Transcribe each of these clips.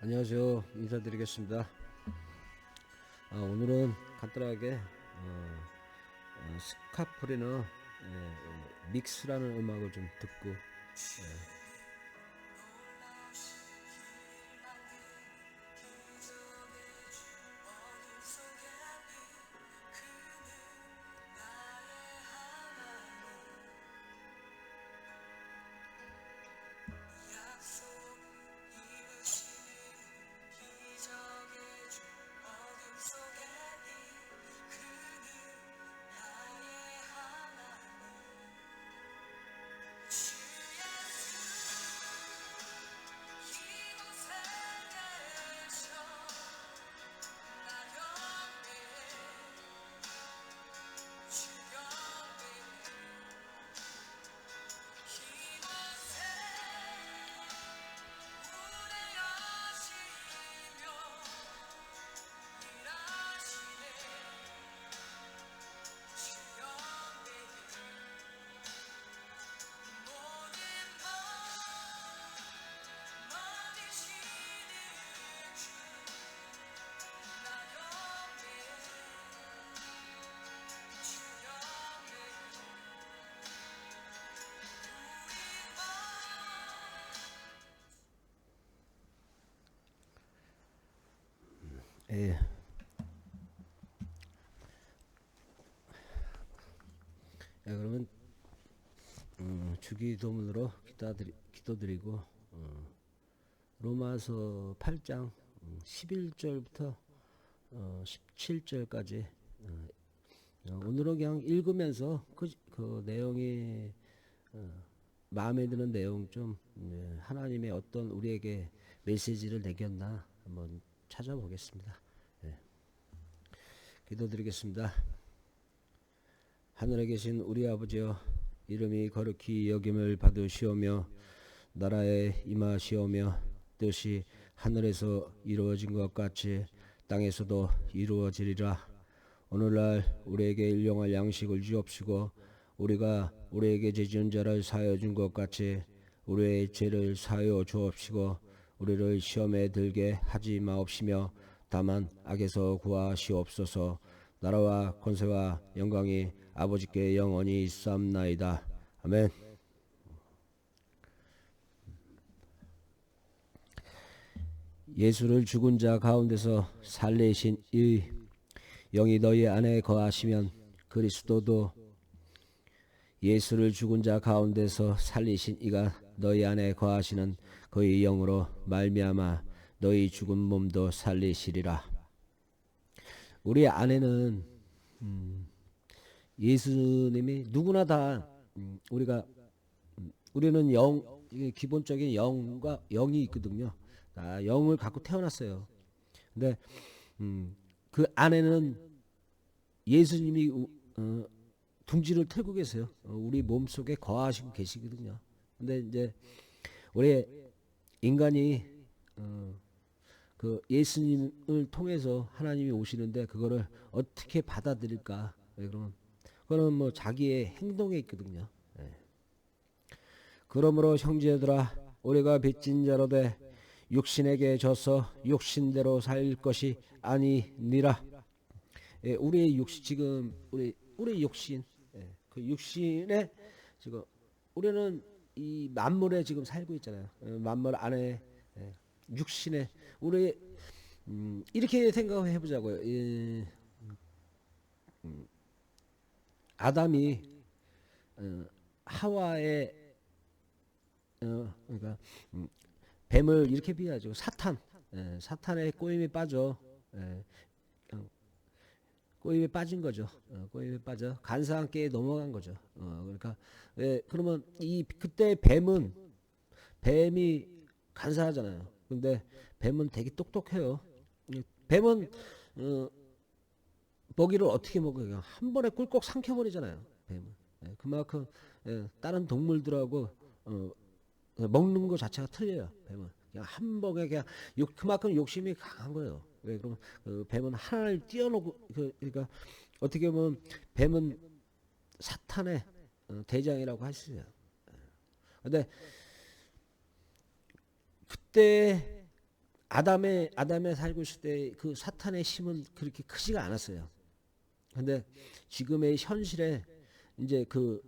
안녕하세요. 인사드리겠습니다. 오늘은 간단하게 스카프리너 믹스라는 음악을 좀 듣고 예, 그러면 주기도문으로 기도드리고 로마서 8장 11절부터 17절까지 오늘은 그냥 읽으면서 그 내용이 마음에 드는 내용 좀 하나님의 어떤 우리에게 메시지를 내겼나 한번 찾아보겠습니다. 예, 기도드리겠습니다. 하늘에 계신 우리 아버지여, 이름이 거룩히 여김을 받으시오며 나라에 임하시오며 뜻이 하늘에서 이루어진 것 같이 땅에서도 이루어지리라. 오늘날 우리에게 일용할 양식을 주옵시고 우리가 우리에게 죄지은 자를 사하여 준 것 같이 우리의 죄를 사하여 주옵시고 우리를 시험에 들게 하지 마옵시며 다만 악에서 구하시옵소서. 나라와 권세와 영광이 아버지께 영원히 있사옵나이다. 아멘. 예수를 죽은 자 가운데서 살리신 이 영이 너희 안에 거하시면 그리스도도 예수를 죽은 자 가운데서 살리신 이가 너희 안에 거하시는 그의 영으로 말미암아 너희 죽은 몸도 살리시리라. 우리 안에는 예수님이 누구나 다 우리는 기본적인 영과 영이 있거든요. 다 영을 갖고 태어났어요. 근데 그 안에는 예수님이 둥지를 틀고 계세요. 우리 몸 속에 거하시고 계시거든요. 근데 이제 우리 인간이 그 예수님을 통해서 하나님이 오시는데 그거를 어떻게 받아들일까? 그러면 그거는 뭐 자기의 행동에 있거든요. 예. 그러므로 형제들아, 우리가 빚진 자로 돼 육신에게 져서 육신대로 살 것이 아니니라. 예, 우리의 육신 지금 우리 육신, 그 육신에 지금 우리는 이 만물에 지금 살고 있잖아요. 만물 안에 육신에 우리 이렇게 생각해 보자고요. 아담이 하와의 그러니까 뱀을 이렇게 비하죠. 사탄의 꼬임에 빠져 꼬임에 빠진 거죠. 꼬임에 빠져 간사한 깨에 넘어간 거죠. 그러니까 그러면 이 그때 뱀이 간사하잖아요. 근데 뱀은 되게 똑똑해요. 뱀은 먹이를 어떻게 먹어요? 한 번에 꿀꺽 삼켜버리잖아요. 뱀은. 그만큼 다른 동물들하고 먹는 거 자체가 틀려요. 뱀은 그냥 한 번에 그냥 그만큼 욕심이 강한 거예요. 왜 그러면 그 뱀은 하나를 뛰어넘고 그러니까 어떻게 보면 뱀은 사탄의 대장이라고 할 수 있어요. 근데 그때 아담에 살고 있을 때 그 사탄의 힘은 그렇게 크지가 않았어요. 근데 지금의 현실에 이제 그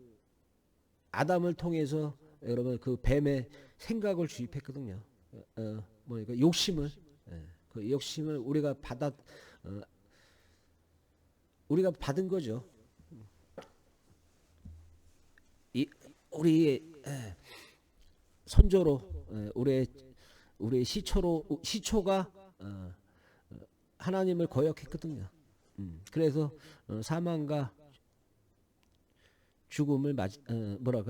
아담을 통해서 여러분 그 뱀의 생각을 주입했거든요. 뭐니까 욕심을, 그 욕심을 우리가 받은 거죠. 우리의 선조로, 우리의 시초가 하나님을 거역했거든요. 그래서 사망과 죽음을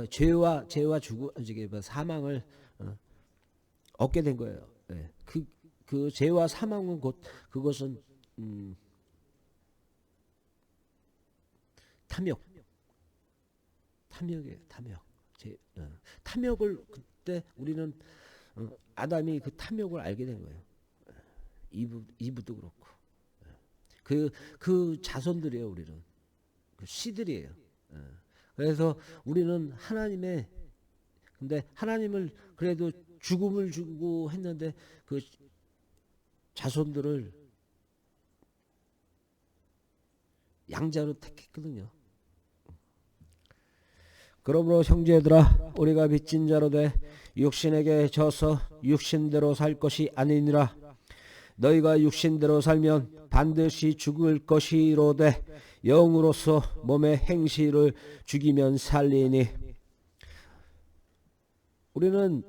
죄와 죽음, 사망을 얻게 된 거예요. 그 죄와 사망은 그것은 탐욕이에요. 탐욕을 그때 우리는 아담이 그 탐욕을 알게 된 거예요. 이브도 그렇고 그 자손들이에요. 우리는 그 씨들이에요. 그래서 우리는 근데 하나님을 그래도 죽음을 주고 했는데 그 자손들을 양자로 택했거든요. 그러므로 형제들아, 우리가 빚진 자로 돼 육신에게 져서 육신대로 살 것이 아니니라. 너희가 육신대로 살면 반드시 죽을 것이로되 영으로서 몸의 행실을 죽이면 살리니. 우리는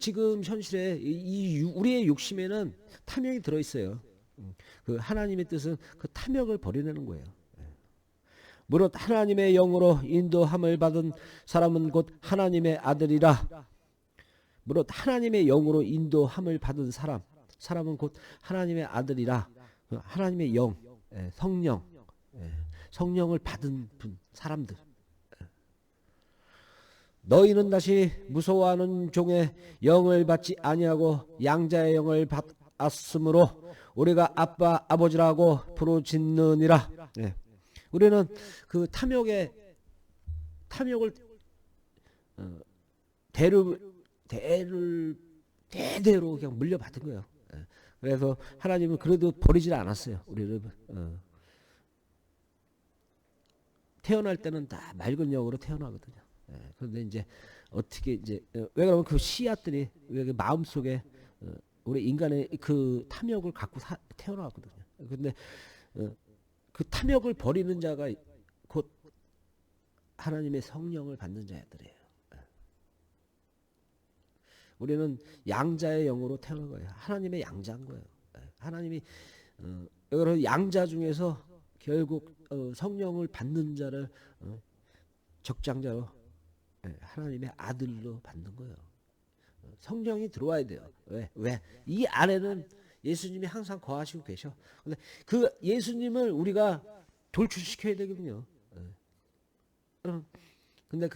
지금 현실에 우리의 욕심에는 탐욕이 들어있어요. 그 하나님의 뜻은 그 탐욕을 버리려는 거예요. 무릇 하나님의 영으로 인도함을 받은 사람은 곧 하나님의 아들이라. 무릇 하나님의 영으로 인도함을 받은 사람은 곧 하나님의 아들이라. 하나님의 영, 성령을 받은 사람들. 너희는 다시 무서워하는 종의 영을 받지 아니하고 양자의 영을 받았으므로 우리가 아빠 아버지라고 부르짖느니라. 우리는 그 탐욕을 대대로 그냥 물려받은 거예요. 그래서 하나님은 그래도 버리질 않았어요. 우리를 태어날 때는 다 맑은 영으로 태어나거든요. 그런데 이제 어떻게 왜 그러면 그 씨앗들이 왜 마음 속에 우리 인간의 그 탐욕을 갖고 태어나거든요. 근데 그 탐욕을 버리는 자가 곧 하나님의 성령을 받는 자들이에요. 우리는 양자의 영으로 태어난 거예요. 하나님의 양자인 거예요. 하나님이 여러 양자 중에서 결국 성령을 받는 자를 적장자로 하나님의 아들로 받는 거예요. 성령이 들어와야 돼요. 왜? 이 안에는 예수님이 항상 거하시고 계셔. 근데 그 예수님을 우리가 돌출시켜야 되거든요. 근데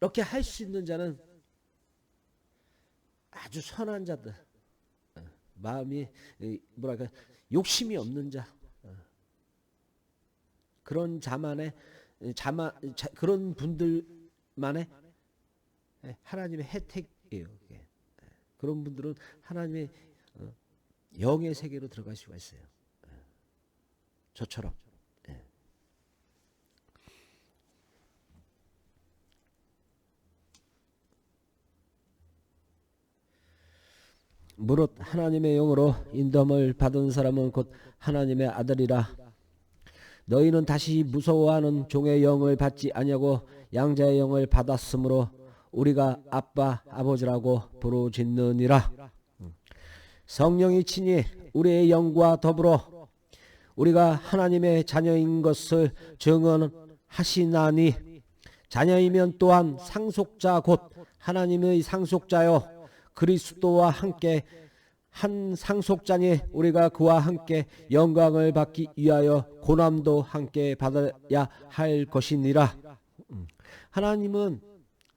이렇게 할 수 있는 자는 아주 선한 자들, 마음이 욕심이 없는 자, 그런 그런 분들만의 하나님의 혜택이에요. 그런 분들은 하나님의 영의 세계로 들어갈 수가 있어요. 저처럼. 무릇 하나님의 영으로 인도함을 받은 사람은 곧 하나님의 아들이라. 너희는 다시 무서워하는 종의 영을 받지 아니하고 양자의 영을 받았으므로 우리가 아빠 아버지라고 부르짖느니라. 성령이 친히 우리의 영과 더불어 우리가 하나님의 자녀인 것을 증언하시나니, 자녀이면 또한 상속자 곧 하나님의 상속자요 그리스도와 함께 한 상속자니 우리가 그와 함께 영광을 받기 위하여 고난도 함께 받아야 할 것이니라. 하나님은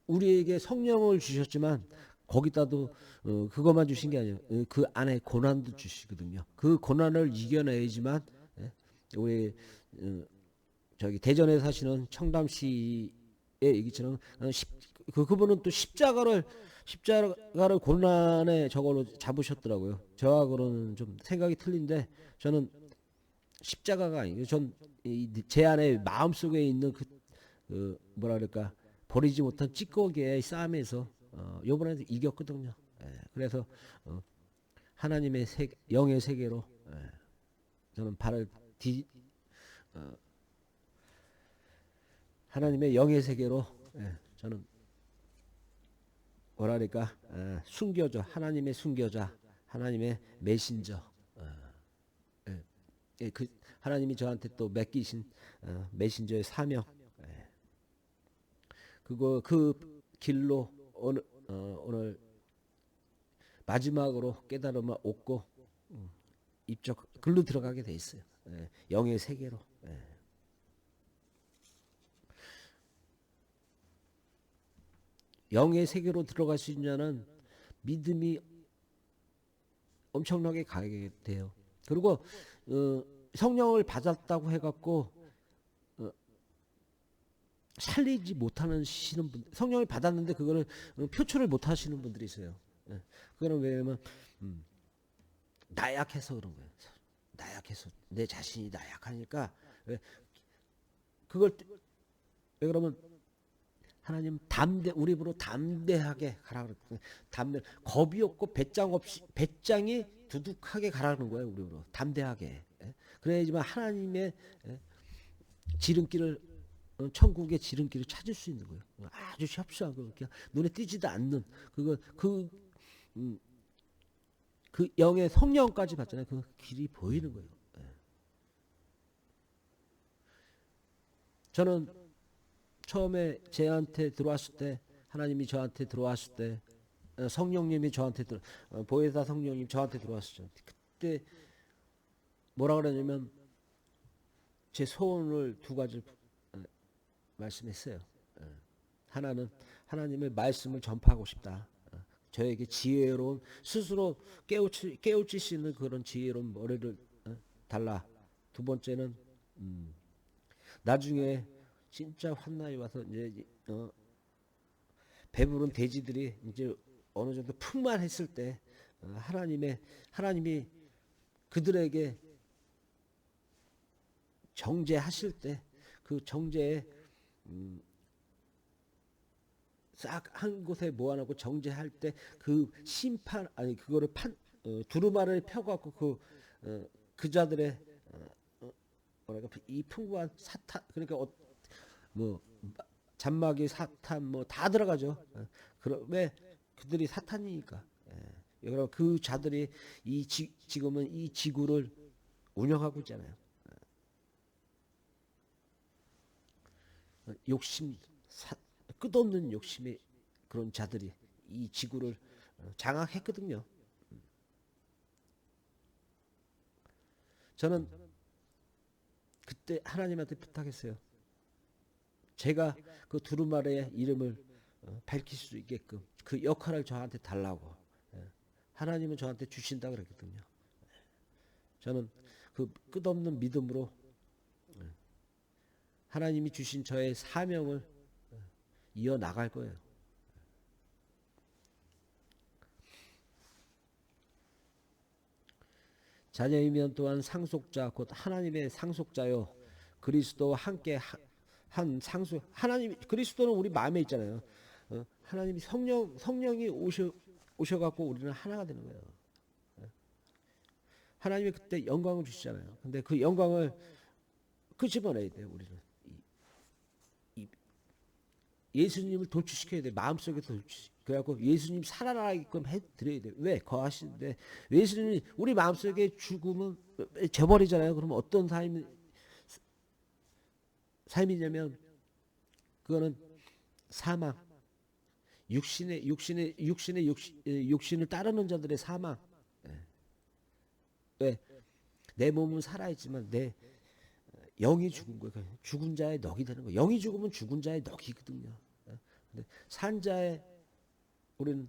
우리에게 성령을 주셨지만 거기다도 그것만 주신 게 아니에요. 그 안에 고난도 주시거든요. 그 고난을 이겨내야지만 우리 저기 대전에 사시는 청담 씨의 얘기처럼 그분은 또 십자가를 십자가를 고난에 저걸로 잡으셨더라고요. 저하고는 좀 생각이 틀린데 저는 십자가가 아니고 제 안에 마음속에 있는 그 뭐라 그럴까 버리지 못한 찌꺼기의 싸움에서 요번에 이겼거든요. 그래서 하나님의 영의 세계로 저는 발을 하나님의 영의 세계로 저는 뭐라 그럴까 순교자, 하나님의 순교자, 하나님의 메신저, 그 하나님이 저한테 또 맡기신 메신저의 사명, 그 길로 오늘 마지막으로 깨달음을 얻고 입적 글로 들어가게 돼 있어요. 영의 세계로. 영의 세계로 들어갈 수 있냐는 믿음이 엄청나게 가게 돼요. 그리고 성령을 받았다고 해갖고 살리지 못하는 분들, 성령을 받았는데 그거를 표출을 못하시는 분들이 있어요. 그거는 왜냐면 나약해서 그런 거예요. 나약해서 내 자신이 나약하니까 그걸 왜 그러면 하나님 우리 입으로 담대하게 가라 그랬거든요. 겁이 없고 배짱이 두둑하게 가라는 거예요. 우리 입으로 담대하게. 그래야지만 하나님의 지름길을 천국의 지름길을 찾을 수 있는 거예요. 아주 협소하고 눈에 띄지도 않는 그 영의 성령까지 받잖아요. 그 길이 보이는 거예요. 저는 처음에 제한테 들어왔을 때, 하나님이 저한테 들어왔을 때, 성령님이 저한테 보혜사 성령님 저한테 들어왔었죠. 그때 뭐라 그러냐면 제 소원을 두 가지를 말씀했어요. 하나는 하나님의 말씀을 전파하고 싶다. 저에게 지혜로운 스스로 깨우칠 수 있는 그런 지혜로운 머리를 달라. 두 번째는 나중에 진짜 환난이 와서 이제 배부른 돼지들이 이제 어느 정도 풍만했을 때 하나님이 그들에게 정죄하실 때 그 정죄에 싹 한 곳에 모아놓고 정죄할 때 그 심판 그거를 두루마리를 펴갖고 그 자들의 뭐랄까 이 풍부한 사탄 그러니까 뭐 잔마귀 사탄 뭐 다 들어가죠. 왜 그들이 사탄이니까. 그럼 그 자들이 지금은 이 지구를 운영하고 있잖아요. 끝없는 욕심의 그런 자들이 이 지구를 장악했거든요. 저는 그때 하나님한테 부탁했어요. 제가 그 두루마리의 이름을 밝힐 수 있게끔 그 역할을 저한테 달라고. 하나님은 저한테 주신다 그랬거든요. 저는 그 끝없는 믿음으로 하나님이 주신 저의 사명을 이어나갈 거예요. 자녀이면 또한 상속자 곧 하나님의 상속자요 그리스도와 함께 한 그리스도는 우리 마음에 있잖아요. 하나님이 성령이 오셔갖고 우리는 하나가 되는 거예요. 하나님이 그때 영광을 주시잖아요. 근데 그 영광을 끄집어내야 돼요. 우리는 예수님을 도취시켜야 돼. 마음속에 그래갖고 예수님 살아나게끔 해드려야 돼. 왜? 거하시는데 예수님이 우리 마음속에 죽으면 져버리잖아요. 그러면 어떤 삶이냐면 그거는 사망. 육신을 따르는 자들의 사망. 왜? 내 몸은 살아있지만 내 영이 죽은 거예요. 죽은 자의 넋이 되는 거예요. 영이 죽으면 죽은 자의 넋이거든요. 근데 산 자의 우리는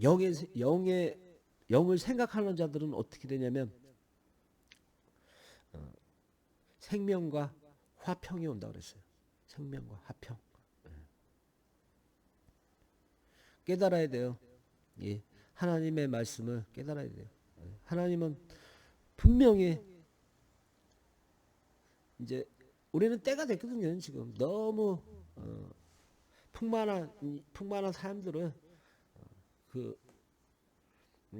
영을 생각하는 자들은 어떻게 되냐면 생명과 화평이 온다 그랬어요. 생명과 화평. 깨달아야 돼요. 예. 하나님의 말씀을 깨달아야 돼요. 하나님은 분명히 이제 우리는 때가 됐거든요. 지금 너무 풍만한 사람들은 그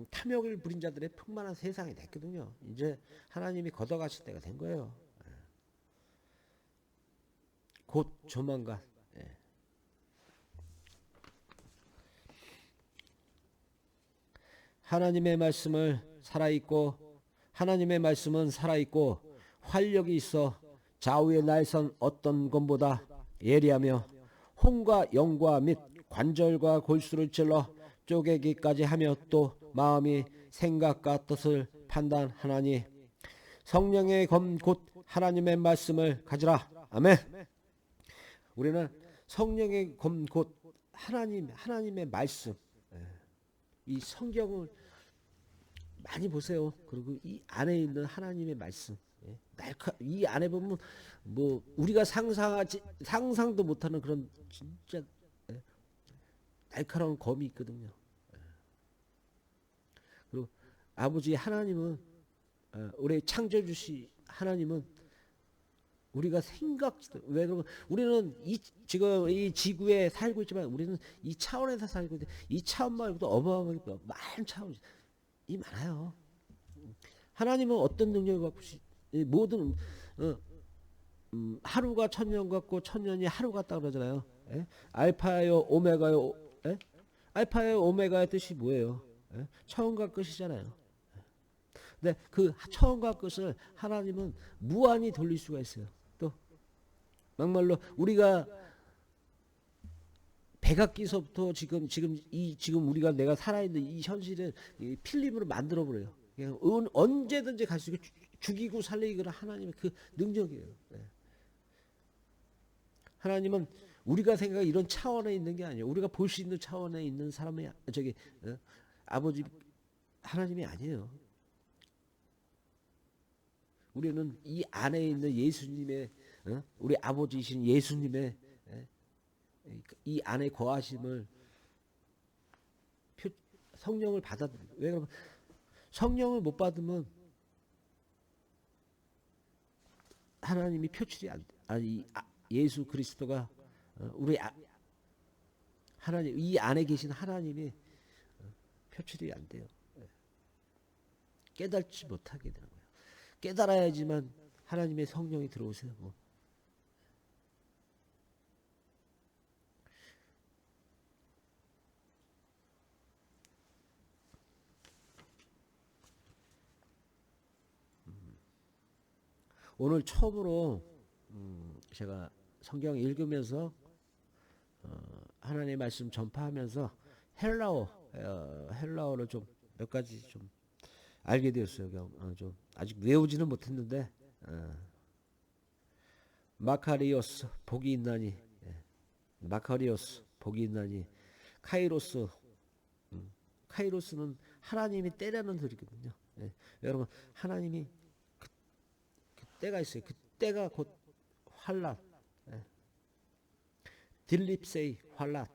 탐욕을 부린 자들의 풍만한 세상이 됐거든요. 이제 하나님이 걷어가실 때가 된 거예요. 곧 조만간. 하나님의 말씀을 살아있고 하나님의 말씀은 살아있고 활력이 있어 좌우의 날선 어떤 것보다 예리하며 혼과 영과 및 관절과 골수를 찔러 쪼개기까지 하며 또 마음이 생각과 뜻을 판단하나니 성령의 검 곧 하나님의 말씀을 가지라. 아멘. 우리는 성령의 검 곧 하나님의 말씀, 이 성경을 많이 보세요. 그리고 이 안에 있는 하나님의 말씀, 이 안에 보면 뭐 우리가 상상도 못하는 그런 진짜 날카로운 검이 있거든요. 그리고 아버지 하나님은 우리 창조주시 하나님은 우리가 생각지도 왜 그러면 우리는 지금 이 지구에 살고 있지만 우리는 이 차원에서 살고 있는데 이 차원 말고도 어마어마하게 많은 차원이 많아요. 하나님은 어떤 능력을 갖고 모든 하루가 천년 같고 천년이 하루 같다 그러잖아요. 알파요 오메가요. 알파요 오메가의 뜻이 뭐예요? 처음과 끝이잖아요. 근데 그 처음과 끝을 하나님은 무한히 돌릴 수가 있어요. 또 막말로 우리가 백악기서부터 지금 우리가 내가 살아있는 이 현실을 이 필름으로 만들어 버려요. 언제든지 갈 수 있고 죽이고 살리기가 하나님의 그 능력이에요. 하나님은 우리가 생각하는 이런 차원에 있는 게 아니에요. 우리가 볼 수 있는 차원에 있는 사람이 아버지 하나님이 아니에요. 우리는 이 안에 있는 예수님의 우리 아버지이신 예수님의 이 안에 거하심을 성령을 받아들여요. 왜 그러면 성령을 못 받으면 하나님이 표출이 안 돼. 예수 그리스도가 우리 하나님 이 안에 계신 하나님이 표출이 안 돼요. 깨닫지 못하게 되는 거예요. 깨달아야지만 하나님의 성령이 들어오세요. 오늘 처음으로 제가 성경 읽으면서 하나님의 말씀 전파하면서 헬라어를 좀 몇 가지 좀 알게 되었어요. 좀 아직 외우지는 못했는데 마카리오스 복이 있나니, 마카리오스 복이 있나니, 카이로스는 하나님이 때라는 소리거든요. 여러분 하나님이 그 때가 있어요. 그 때가 곧 환란, 딜립세이 환란.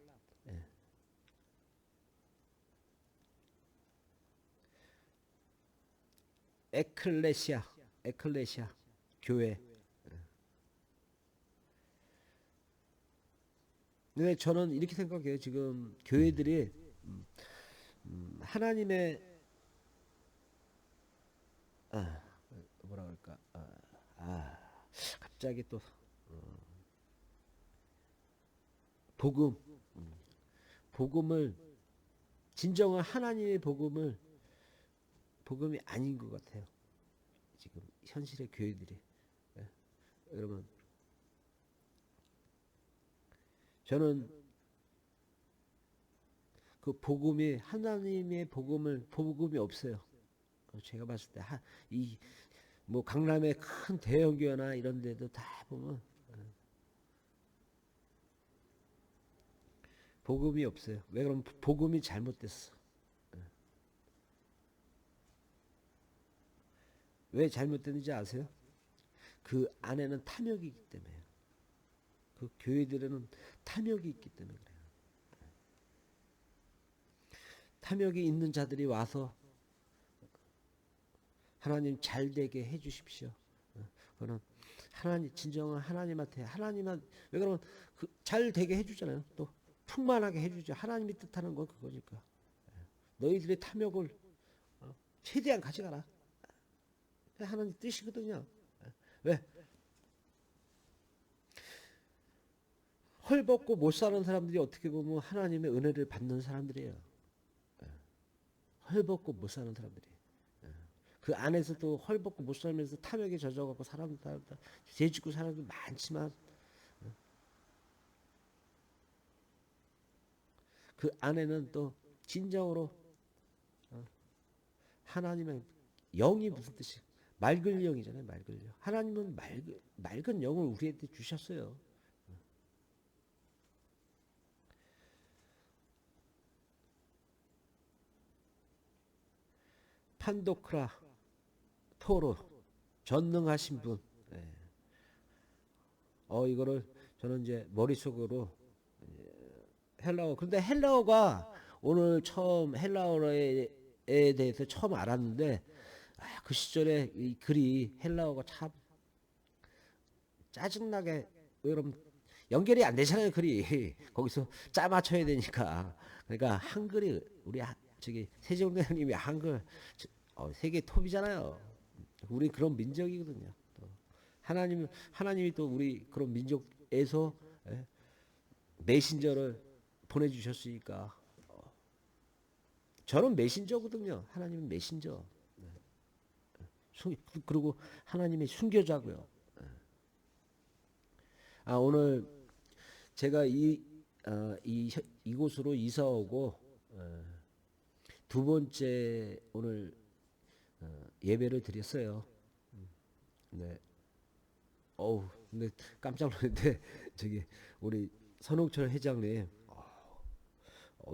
에클레시아 교회. 근데 저는 이렇게 생각해요. 지금 교회들이 하나님의 뭐라 그럴까? 갑자기 또 복음을 진정한 하나님의 복음이 아닌 것 같아요. 지금 현실의 교회들이. 여러분, 저는 그 복음이 하나님의 복음이 없어요. 제가 봤을 때 뭐 강남의 큰 대형 교회나 이런 데도 다 보면 복음이 없어요. 왜 그러면 복음이 잘못됐어. 왜 잘못됐는지 아세요? 그 안에는 탐욕이 있기 때문에요. 그 교회들에는 탐욕이 있기 때문에 그래요. 탐욕이 있는 자들이 와서 하나님 잘 되게 해 주십시오. 그는 하나님 진정한 하나님한테 하나님한 왜 그러면 잘 되게 해주잖아요. 또 풍만하게 해주죠. 하나님이 뜻하는 건 그거니까. 너희들의 탐욕을 최대한 가져가라. 하나님 뜻이거든요. 왜? 헐벗고 못 사는 사람들이 어떻게 보면 하나님의 은혜를 받는 사람들이에요. 헐벗고 못 사는 사람들이. 그 안에서도 헐벗고 못 살면서 탐욕에 젖어갖고 사람들 죄짓고 사람들 많지만 그 안에는 또 진정으로 하나님의 영이 무슨 뜻이 맑은 영이잖아요. 맑은 영. 하나님은 맑은 영을 우리한테 주셨어요. 판도크라 토로 전능하신 분. 이거를 저는 이제 머릿속으로 헬라어. 그런데 헬라어가 오늘 처음 헬라어에 대해서 처음 알았는데 그 시절에 이 글이 헬라어가 참 짜증나게 여러분 연결이 안 되잖아요. 글이 거기서 짜 맞춰야 되니까. 그러니까 한글이 우리 저기 세종대왕님이 한글 세계 톱이잖아요. 우리 그런 민족이거든요. 또 하나님이 또 우리 그런 민족에서 메신저를 보내주셨으니까 저는 메신저거든요. 하나님은 메신저. 그리고 하나님의 순교자고요. 오늘 제가 이곳으로 이사 오고 두 번째 오늘 예배를 드렸어요. 네. 근데 깜짝 놀랐는데 저기 우리 선홍철 회장님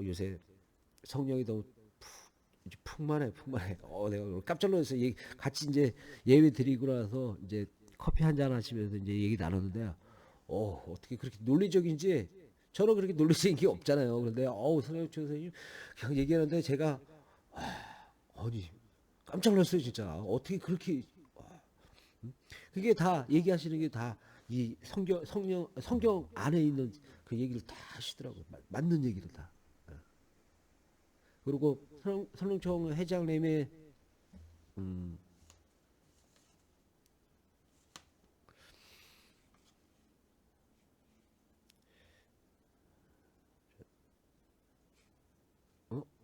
요새 성령이 너무 풍만해. 내가 오늘 깜짝 놀라서 같이 이제 예배 드리고 나서 이제 커피 한 잔 하시면서 이제 얘기 나눴는데 어떻게 그렇게 논리적인지 저는 그렇게 논리적인 게 없잖아요. 그런데 선생님 그냥 얘기하는데 제가 아니 깜짝 놀랐어요 진짜. 어떻게 그렇게 그게 다 얘기하시는 게 다 이 성경 안에 있는 그 얘기를 다 하시더라고요. 맞는 얘기를 다. 그리고 선릉청 회장님의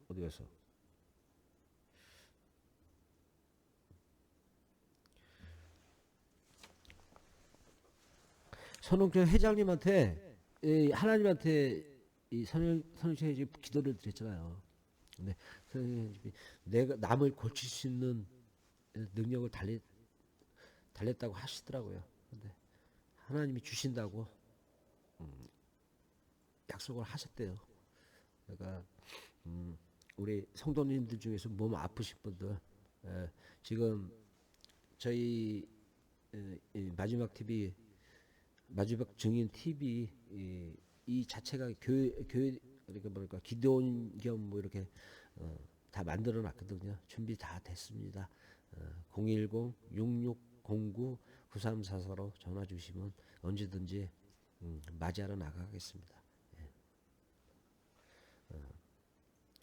어디 갔어? 선홍철 회장님한테 하나님한테 이 선홍철 회장이 기도를 드렸잖아요. 근데 선생님이 내가 남을 고칠 수 있는 능력을 달랬다고 하시더라고요. 근데 하나님이 주신다고 약속을 하셨대요. 그러니까 우리 성도님들 중에서 몸 아프신 분들 지금 저희 마지막 TV 마지막 증인 TV 이 자체가 교회 그러니까 뭐랄까 기도원 겸 뭐 이렇게 다 만들어 놨거든요. 준비 다 됐습니다. 010-6609-9344로 전화 주시면 언제든지 맞이하러 나가겠습니다.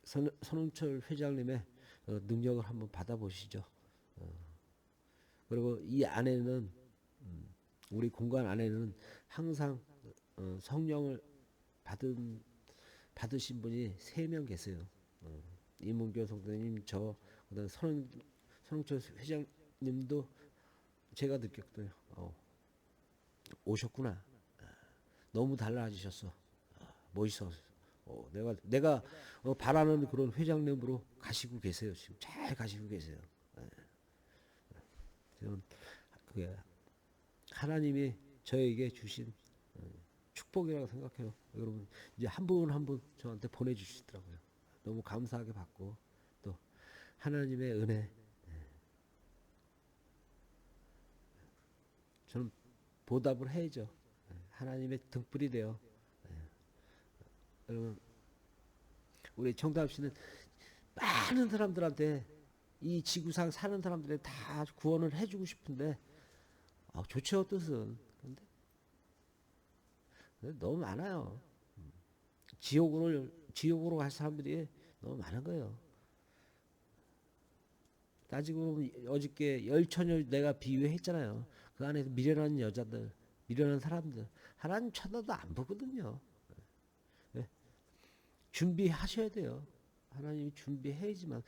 선홍철 회장님의 능력을 한번 받아보시죠. 그리고 이 안에는 우리 공간 안에는 항상 성령을 받으신 분이 3명 계세요. 이문교 성도님, 그다음 선홍철 회장님도 제가 느꼈어요. 오셨구나. 너무 달라지셨어. 멋있어. 내가 바라는 그런 회장님으로 가시고 계세요. 지금 잘 가시고 계세요. 저는 그게 하나님이 저에게 주신 축복이라고 생각해요. 여러분 이제 한 분 한 분 저한테 보내주시더라고요. 너무 감사하게 받고 또 하나님의 은혜 저는 보답을 해야죠. 하나님의 등불이 되어 여러분 우리 청담 씨는 많은 사람들한테 이 지구상 사는 사람들에 다 구원을 해주고 싶은데 좋죠 뜻은. 근데 너무 많아요. 지옥으로 갈 사람들이 너무 많은 거예요. 따지고 보면 어저께 열처녀 내가 비유했잖아요. 그 안에서 미련한 여자들, 미련한 사람들 하나님 쳐다도 안 보거든요. 네. 준비하셔야 돼요. 하나님이 준비해야지만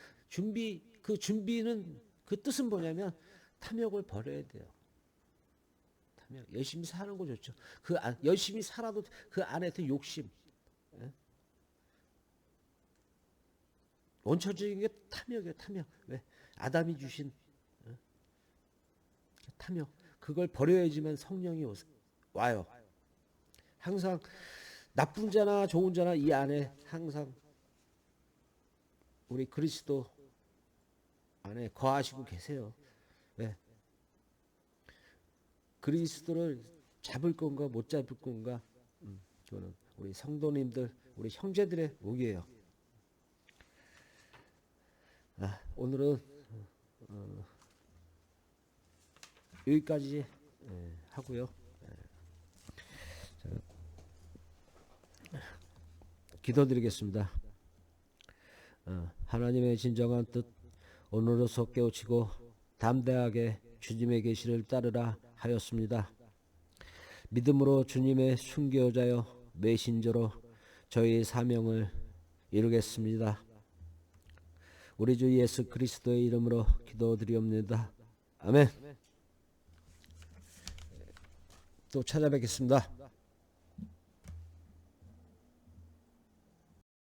그 준비는 그 뜻은 뭐냐면 탐욕을 버려야 돼요. 탐욕 열심히 사는 거 좋죠. 열심히 살아도 그 안에서 욕심, 예? 원초적인 게 탐욕이에요. 탐욕. 왜? 아담이 주신 탐욕. 그걸 버려야지만 성령이 와요. 항상 나쁜 자나 좋은 자나 이 안에 항상 우리 그리스도 안에 거하시고 계세요. 왜? 그리스도를 잡을 건가 못 잡을 건가? 그거는 우리 성도님들, 우리 형제들의 몫이에요. 오늘은 여기까지 하고요. 기도드리겠습니다. 하나님의 진정한 뜻 오늘로서 깨우치고 담대하게 주님의 계시를 따르라 하였습니다. 믿음으로 주님의 순교자여 메신저로 저희 사명을 이루겠습니다. 우리 주 예수 그리스도의 이름으로 기도드리옵나이다. 아멘. 또 찾아뵙겠습니다.